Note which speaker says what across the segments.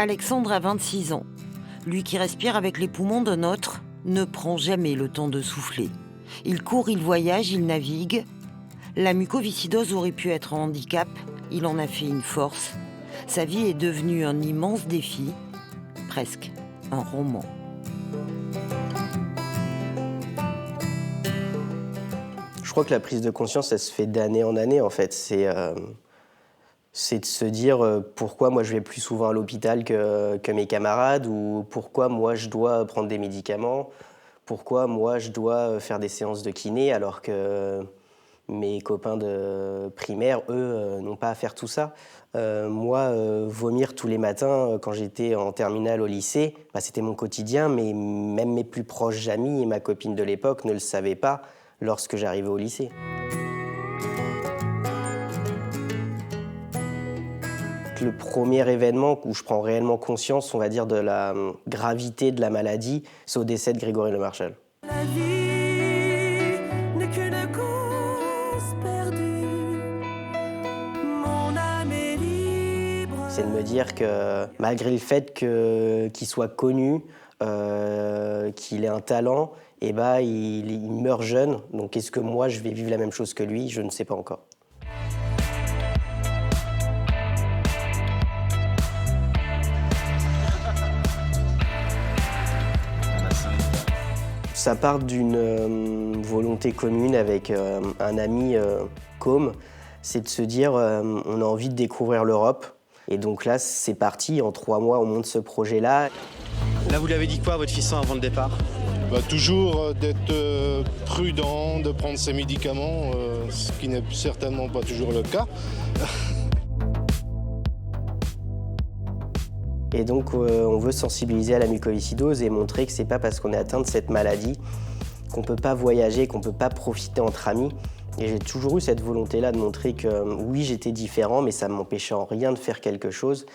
Speaker 1: Alexandre a 26 ans. Lui qui respire avec les poumons d'un autre ne prend jamais le temps de souffler. Il court, il voyage, il navigue. La mucoviscidose aurait pu être un handicap, il en a fait une force. Sa vie est devenue un immense défi, presque un roman.
Speaker 2: Je crois que la prise de conscience, elle se fait d'année en année, en fait. C'est de se dire pourquoi moi je vais plus souvent à l'hôpital que mes camarades, ou pourquoi moi je dois prendre des médicaments, pourquoi moi je dois faire des séances de kiné alors que mes copains de primaire, eux, n'ont pas à faire tout ça. Vomir tous les matins quand j'étais en terminale au lycée, c'était mon quotidien, mais même mes plus proches amis et ma copine de l'époque ne le savaient pas lorsque j'arrivais au lycée. Le premier événement où je prends réellement conscience, on va dire, de la gravité de la maladie, c'est au décès de Grégory LeMarchal.
Speaker 3: La vie n'est qu'une course perdue, mon âme est libre.
Speaker 2: C'est de me dire que malgré le fait qu'il soit connu, qu'il ait un talent, il meurt jeune. Donc est-ce que moi je vais vivre la même chose que lui? Je ne sais pas encore. Ça part d'une volonté commune avec un ami, Com, c'est de se dire on a envie de découvrir l'Europe. Et donc là, c'est parti, en 3 mois, on monte ce projet-là.
Speaker 4: Là, vous lui avez dit quoi à votre fiston avant le départ?
Speaker 5: Toujours d'être prudent, de prendre ses médicaments, ce qui n'est certainement pas toujours le cas.
Speaker 2: Et donc, on veut sensibiliser à la mucoviscidose et montrer que c'est pas parce qu'on est atteint de cette maladie qu'on peut pas voyager, qu'on peut pas profiter entre amis. Et j'ai toujours eu cette volonté-là de montrer que oui, j'étais différent, mais ça ne m'empêchait en rien de faire quelque chose.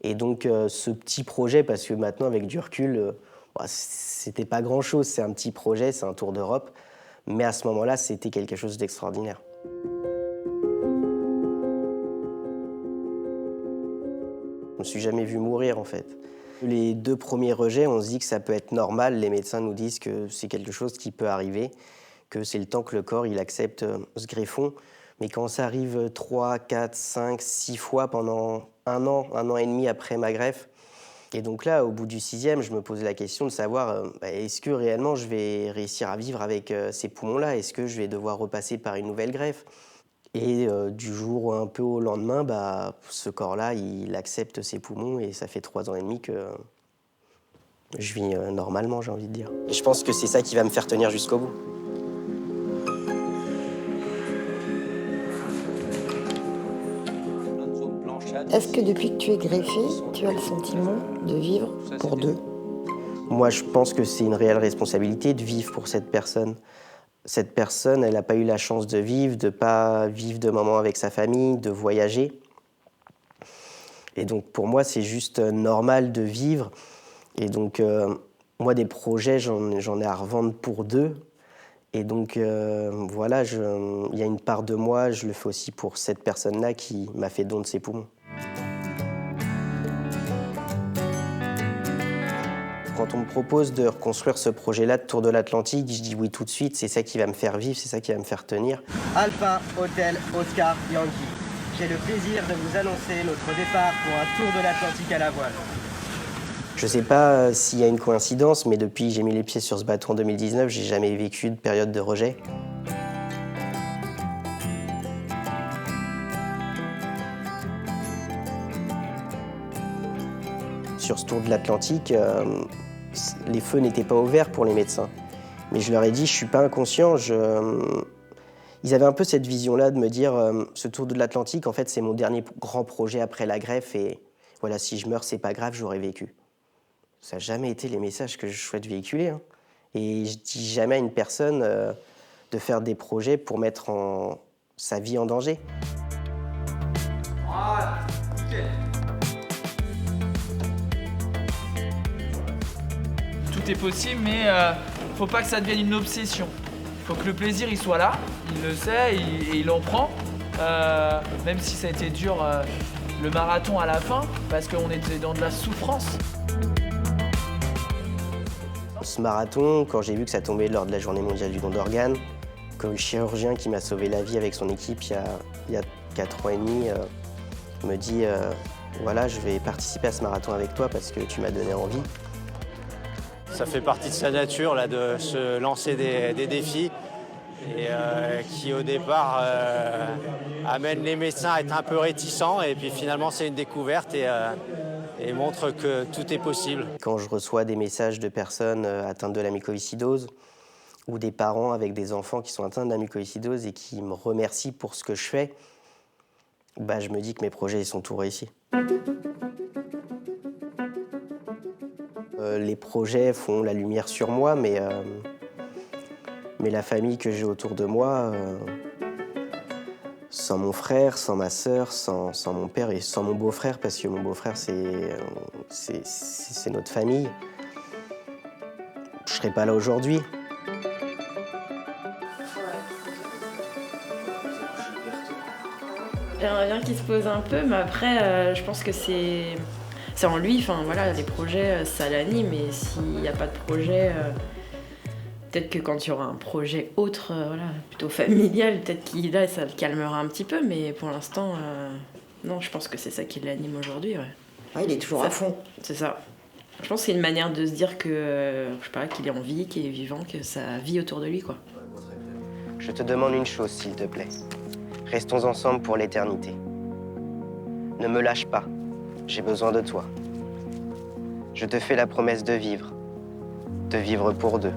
Speaker 2: Et donc, ce petit projet, parce que maintenant, avec du recul, c'était pas grand-chose. C'est un petit projet, c'est un tour d'Europe. Mais à ce moment-là, c'était quelque chose d'extraordinaire. Je me suis jamais vu mourir, en fait. Les 2 premiers rejets, on se dit que ça peut être normal. Les médecins nous disent que c'est quelque chose qui peut arriver, que c'est le temps que le corps il accepte ce greffon. Mais quand ça arrive 3, 4, 5, 6 fois pendant un an et demi après ma greffe, et donc là, au bout du 6e, je me posais la question de savoir est-ce que réellement je vais réussir à vivre avec ces poumons-là? Est-ce que je vais devoir repasser par une nouvelle greffe? Et du jour un peu au lendemain, ce corps-là, il accepte ses poumons et ça fait 3 ans et demi que je vis normalement, j'ai envie de dire. Et je pense que c'est ça qui va me faire tenir jusqu'au bout.
Speaker 1: Est-ce que depuis que tu es greffé, tu as le sentiment de vivre pour 2?
Speaker 2: Moi, je pense que c'est une réelle responsabilité de vivre pour cette personne. Cette personne, elle n'a pas eu la chance de vivre, de pas vivre de moments avec sa famille, de voyager. Et donc, pour moi, c'est juste normal de vivre. Et donc, moi, des projets, j'en ai à revendre pour 2. Et donc, voilà, il y a une part de moi, je le fais aussi pour cette personne-là qui m'a fait don de ses poumons. Quand on me propose de reconstruire ce projet-là de Tour de l'Atlantique, je dis oui tout de suite, c'est ça qui va me faire vivre, c'est ça qui va me faire tenir.
Speaker 6: Alpha Hotel Oscar Yankee. J'ai le plaisir de vous annoncer notre départ pour un Tour de l'Atlantique à la voile.
Speaker 2: Je sais pas s'il y a une coïncidence, mais depuis que j'ai mis les pieds sur ce bateau en 2019, j'ai jamais vécu de période de rejet. Sur ce Tour de l'Atlantique, les feux n'étaient pas ouverts pour les médecins. Mais je leur ai dit, je suis pas inconscient. Ils avaient un peu cette vision-là de me dire, ce Tour de l'Atlantique, en fait, c'est mon dernier grand projet après la greffe. Et voilà, si je meurs, c'est pas grave, j'aurais vécu. Ça n'a jamais été les messages que je souhaite véhiculer. Hein. Et je dis jamais à une personne de faire des projets pour mettre sa vie en danger.
Speaker 7: Voilà, nickel. Tout est possible, mais faut pas que ça devienne une obsession. Faut que le plaisir il soit là, il le sait et il en prend. même si ça a été dur le marathon à la fin, parce qu'on était dans de la souffrance.
Speaker 2: Ce marathon, quand j'ai vu que ça tombait lors de la journée mondiale du don d'organes, que le chirurgien qui m'a sauvé la vie avec son équipe il y a 4 ans et demi me dit voilà, je vais participer à ce marathon avec toi parce que tu m'as donné envie.
Speaker 4: Ça fait partie de sa nature là, de se lancer des défis et qui au départ amène les médecins à être un peu réticents et puis finalement c'est une découverte et montre que tout est possible.
Speaker 2: Quand je reçois des messages de personnes atteintes de la mucoviscidose ou des parents avec des enfants qui sont atteints de la mucoviscidose et qui me remercient pour ce que je fais, bah, je me dis que mes projets ils sont tout réussis. Les projets font la lumière sur moi, mais la famille que j'ai autour de moi, sans mon frère, sans ma sœur, sans mon père et sans mon beau-frère, parce que mon beau-frère, c'est notre famille, je ne serais pas là aujourd'hui.
Speaker 8: J'aimerais bien qu'il se pose un peu, mais après, je pense que c'est en lui. Enfin, voilà, les projets, ça l'anime, et s'il n'y a pas de projet, peut-être que quand il y aura un projet autre, voilà, plutôt familial, peut-être qu'il là, ça le calmera un petit peu, mais pour l'instant, non, je pense que c'est ça qui l'anime aujourd'hui. Ouais.
Speaker 1: Ouais, il est toujours à fond.
Speaker 8: C'est ça. Je pense que c'est une manière de se dire que, je sais pas, qu'il est en vie, qu'il est vivant, que ça vit autour de lui, quoi.
Speaker 2: Je te demande une chose, s'il te plaît. Restons ensemble pour l'éternité. Ne me lâche pas. J'ai besoin de toi. Je te fais la promesse de vivre pour deux.